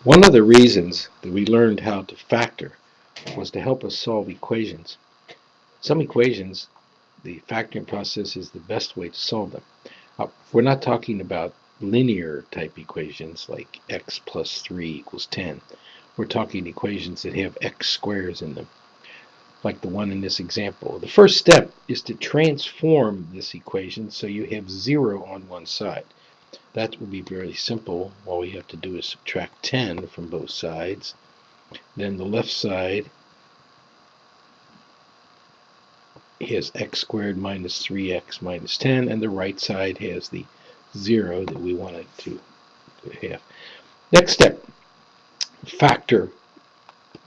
One of the reasons that we learned how to factor was to help us solve equations. Some equations, the factoring process is the best way to solve them. We're not talking about linear type equations like x plus 3 equals 10. We're talking equations that have x squares in them, like the one in this example. The first step is to transform this equation so you have 0 on one side. That will be very simple. All we have to do is subtract 10 from both sides. Then the left side has x squared minus 3x minus 10, and the right side has the 0 that we wanted to have. Next step, factor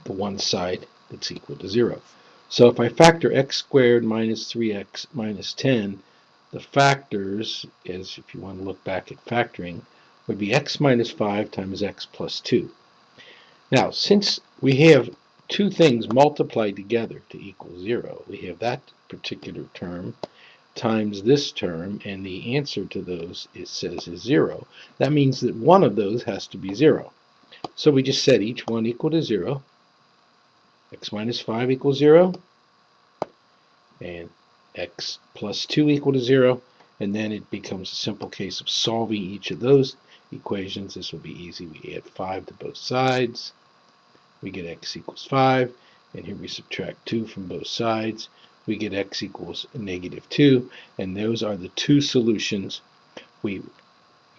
the one side that's equal to 0. So if I factor x squared minus 3x minus 10, the factors, as if you want to look back at factoring, would be x minus 5 times x plus 2. Now, since we have two things multiplied together to equal 0, we have that particular term times this term, and the answer to those, it says, is 0. That means that one of those has to be 0. So we just set each one equal to 0. X minus 5 equals 0, and x plus 2 equal to 0, and then it becomes a simple case of solving each of those equations. This will be easy. We add 5 to both sides. We get x equals 5, and here we subtract 2 from both sides. We get x equals negative 2, and those are the two solutions. We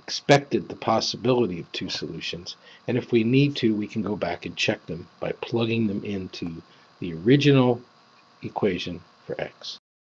expected the possibility of two solutions, and if we need to, we can go back and check them by plugging them into the original equation for x.